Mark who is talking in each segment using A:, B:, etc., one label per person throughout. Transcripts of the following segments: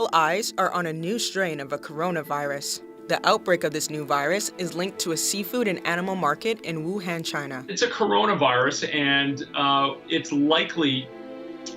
A: all eyes are on a new strain of a coronavirus. The outbreak of this new virus is linked to a seafood and animal market in Wuhan, China.
B: It's a coronavirus, and it's likely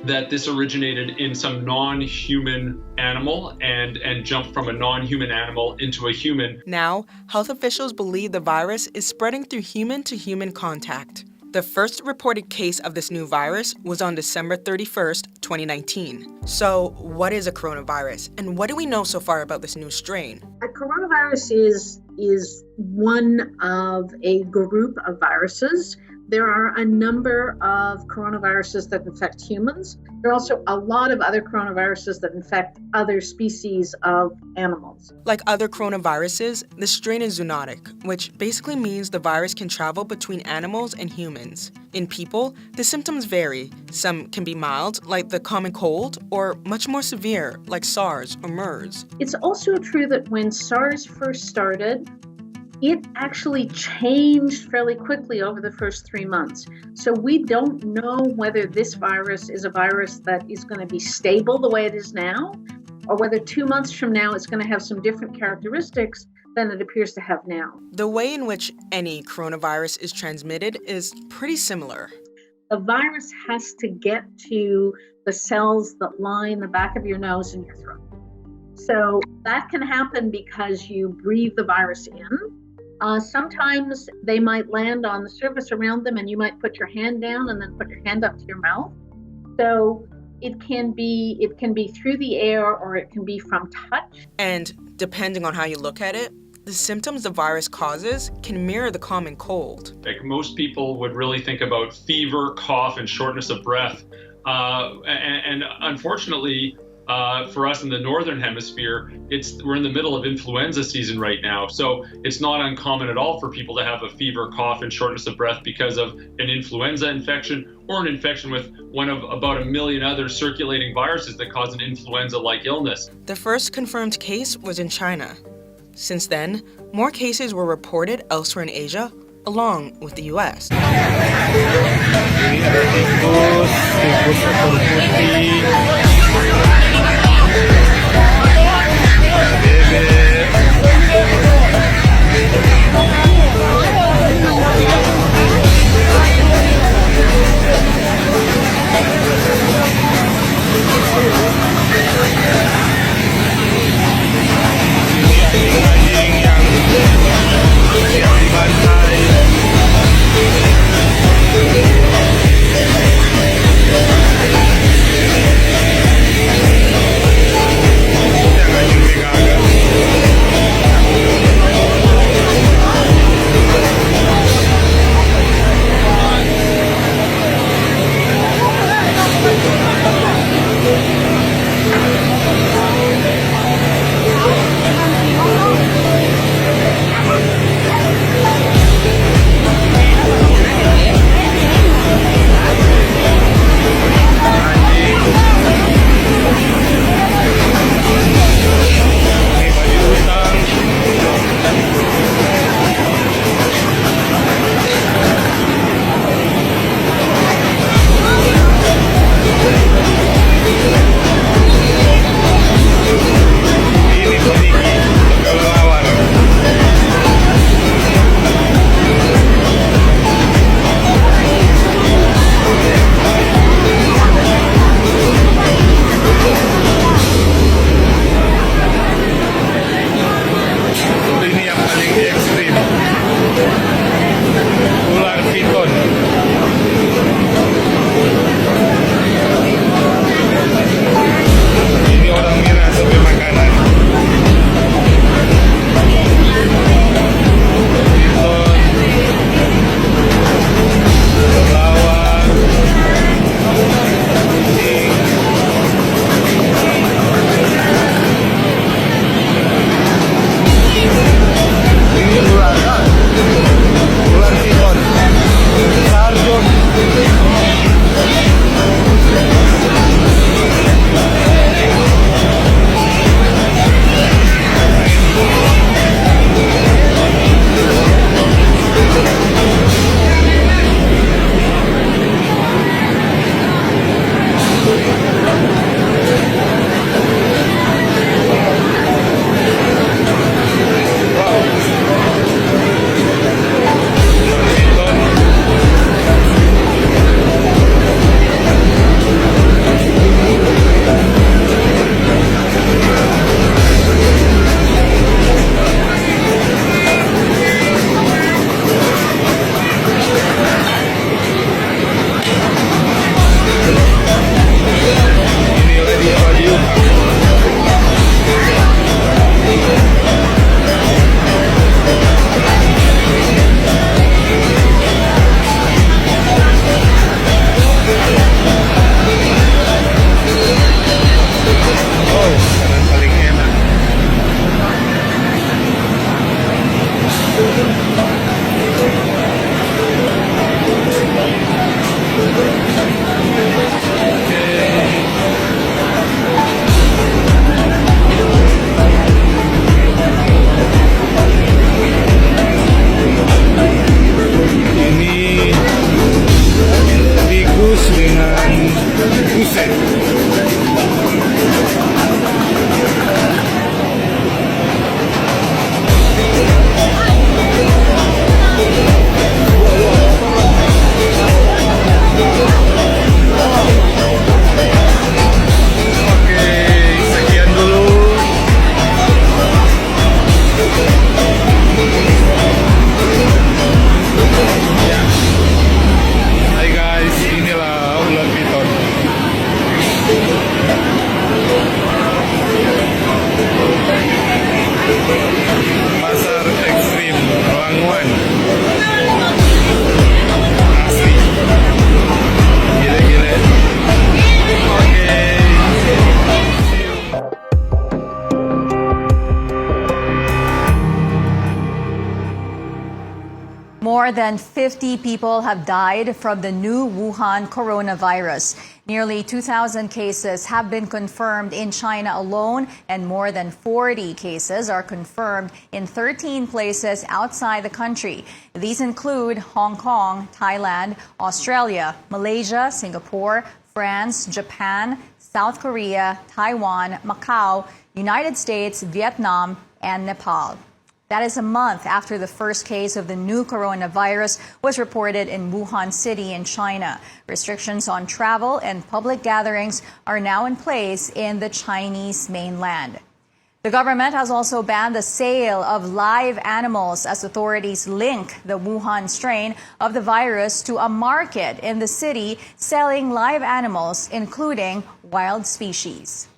B: that this originated in some non-human animal and jumped from a non-human animal into a human.
A: Now, health officials believe the virus is spreading through human-to-human contact. The first reported case of this new virus was on December 31st, 2019. So, what is a coronavirus, and what do we know so far about this new strain?
C: A coronavirus is one of a group of viruses. There are a number of coronaviruses that infect humans. There are also a lot of other coronaviruses that infect other species of animals.
A: Like other coronaviruses, the strain is zoonotic, which basically means the virus can travel between animals and humans. In people, the symptoms vary. Some can be mild, like the common cold, or much more severe, like SARS or MERS.
C: It's also true that when SARS first started, it actually changed fairly quickly over the first 3 months. So we don't know whether this virus is a virus that is going to be stable the way it is now, or whether 2 months from now it's going to have some different characteristics than it appears to have now.
A: The way in which any coronavirus is transmitted is pretty similar.
C: The virus has to get to the cells that line the back of your nose and your throat. So that can happen because you breathe the virus in. Sometimes they might land on the surface around them and you might put your hand down and then put your hand up to your mouth. So it can be through the air or it can be from touch.
A: And depending on how you look at it, the symptoms the virus causes can mirror the common cold.
B: Like most people would really think about fever, cough, and shortness of breath. And unfortunately, for us in the Northern Hemisphere, we're in the middle of influenza season right now. So it's not uncommon at all for people to have a fever, cough, and shortness of breath because of an influenza infection or an infection with one of about 1 million other circulating viruses that cause an influenza-like illness.
A: The first confirmed case was in China. Since then, more cases were reported elsewhere in Asia, along with the US.
D: More than 50 people have died from the new Wuhan coronavirus. Nearly 2,000 cases have been confirmed in China alone, and more than 40 cases are confirmed in 13 places outside the country. These include Hong Kong, Thailand, Australia, Malaysia, Singapore, France, Japan, South Korea, Taiwan, Macau, United States, Vietnam, and Nepal. That is a month after the first case of the new coronavirus was reported in Wuhan City in China. Restrictions on travel and public gatherings are now in place in the Chinese mainland. The government has also banned the sale of live animals as authorities link the Wuhan strain of the virus to a market in the city selling live animals, including wild species.